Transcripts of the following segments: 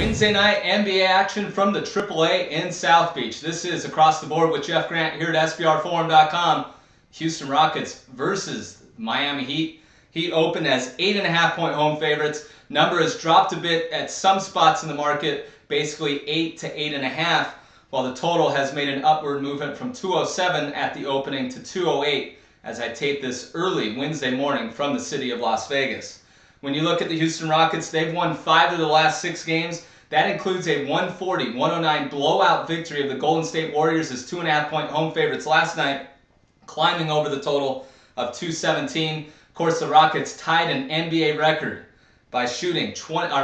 Wednesday night NBA action from the AAA in South Beach. This is Across the Board with Jeff Grant here at SBRforum.com. Houston Rockets versus Miami Heat. Heat opened as 8.5-point home favorites. Number has dropped a bit at some spots in the market, basically 8 to 8.5, while the total has made an upward movement from 207 at the opening to 208 as I tape this early Wednesday morning from the city of Las Vegas. When you look at the Houston Rockets, they've won 5 of the last 6 games. That includes a 140-109 blowout victory of the Golden State Warriors as 2.5-point home favorites last night, climbing over the total of 217. Of course, the Rockets tied an NBA record by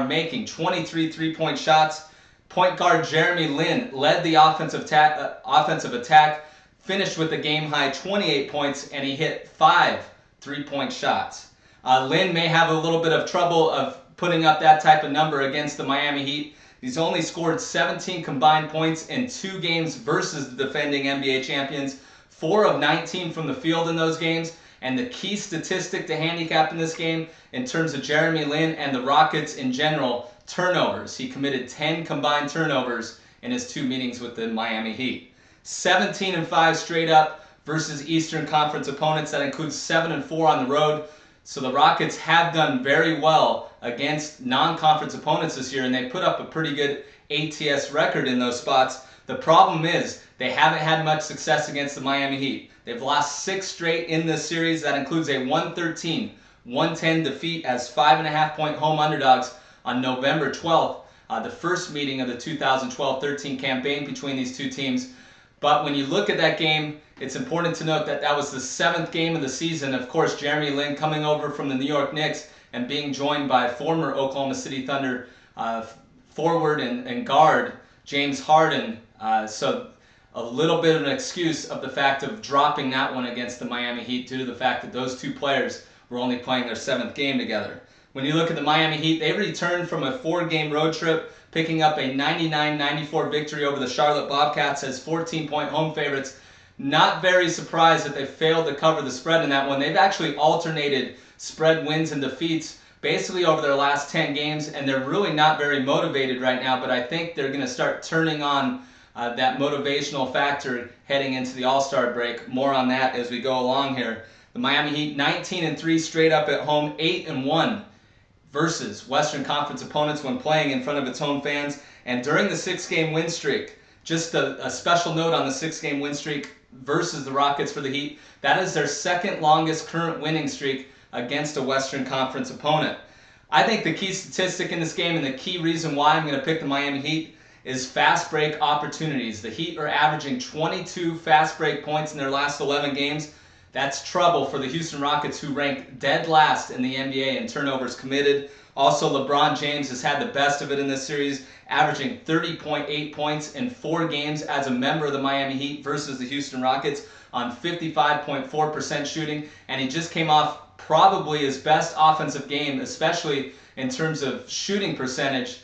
making 23 three-point shots. Point guard Jeremy Lin led the offensive attack, finished with a game-high 28 points, and he hit 5 three-point shots. Lin may have a little bit of trouble of putting up that type of number against the Miami Heat. He's only scored 17 combined points in 2 games versus the defending NBA champions, 4 of 19 from the field in those games. And the key statistic to handicap in this game, in terms of Jeremy Lin and the Rockets in general, turnovers. He committed 10 combined turnovers in his 2 meetings with the Miami Heat. 17-5 straight up versus Eastern Conference opponents. That includes 7-4 on the road. So the Rockets have done very well against non-conference opponents this year, and they put up a pretty good ATS record in those spots. The problem is they haven't had much success against the Miami Heat. They've lost 6 straight in this series. That includes a 113-110 defeat as 5.5-point home underdogs on November 12th, the first meeting of the 2012-13 campaign between these two teams. But when you look at that game, it's important to note that that was the 7th game of the season. Of course, Jeremy Lin coming over from the New York Knicks and being joined by former Oklahoma City Thunder forward and guard James Harden. So a little bit of an excuse of the fact of dropping that one against the Miami Heat due to the fact that those 2 players were only playing their 7th game together. When you look at the Miami Heat, they returned from a 4-game road trip, picking up a 99-94 victory over the Charlotte Bobcats as 14-point home favorites. Not very surprised that they failed to cover the spread in that one. They've actually alternated spread wins and defeats basically over their last 10 games, and they're really not very motivated right now, but I think they're going to start turning on that motivational factor heading into the All-Star break. More on that as we go along here. The Miami Heat 19-3 straight up at home, 8-1 versus Western Conference opponents when playing in front of its home fans. And during the 6-game win streak, just a special note on the 6-game win streak versus the Rockets for the Heat, that is their 2nd longest current winning streak against a Western Conference opponent. I think the key statistic in this game and the key reason why I'm going to pick the Miami Heat is fast break opportunities. The Heat are averaging 22 fast break points in their last 11 games. That's trouble for the Houston Rockets, who rank dead last in the NBA in turnovers committed. Also, LeBron James has had the best of it in this series, averaging 30.8 points in 4 games as a member of the Miami Heat versus the Houston Rockets on 55.4% shooting. And he just came off probably his best offensive game, especially in terms of shooting percentage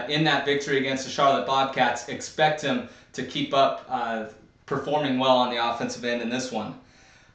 in that victory against the Charlotte Bobcats. Expect him to keep up performing well on the offensive end in this one.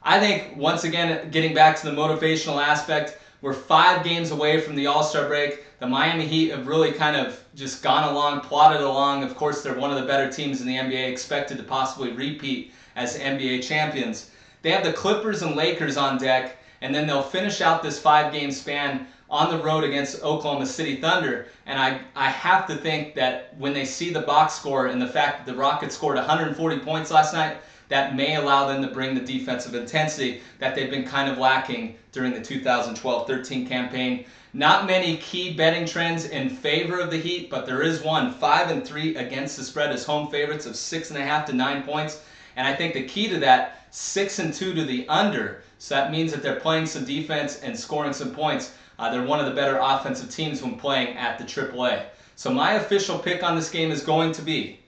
I think, once again, getting back to the motivational aspect, we're 5 games away from the All-Star break. The Miami Heat have really kind of just gone along, plodded along. Of course, they're one of the better teams in the NBA, expected to possibly repeat as NBA champions. They have the Clippers and Lakers on deck, and then they'll finish out this 5-game span on the road against Oklahoma City Thunder. And I have to think that when they see the box score and the fact that the Rockets scored 140 points last night, that may allow them to bring the defensive intensity that they've been kind of lacking during the 2012-13 campaign. Not many key betting trends in favor of the Heat, but there is one. 5-3 against the spread as home favorites of 6.5 to 9 points. And I think the key to that, 6-2 to the under. So that means that they're playing some defense and scoring some points. They're one of the better offensive teams when playing at the AAA. So my official pick on this game is going to be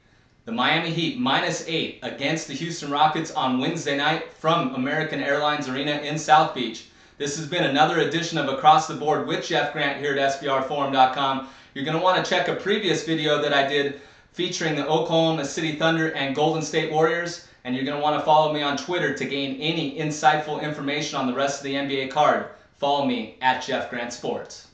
the Miami Heat -8 against the Houston Rockets on Wednesday night from American Airlines Arena in South Beach. This has been another edition of Across the Board with Jeff Grant here at SBRforum.com. You're going to want to check a previous video that I did featuring the Oklahoma City Thunder and Golden State Warriors. And you're going to want to follow me on Twitter to gain any insightful information on the rest of the NBA card. Follow me at Jeff Grant Sports.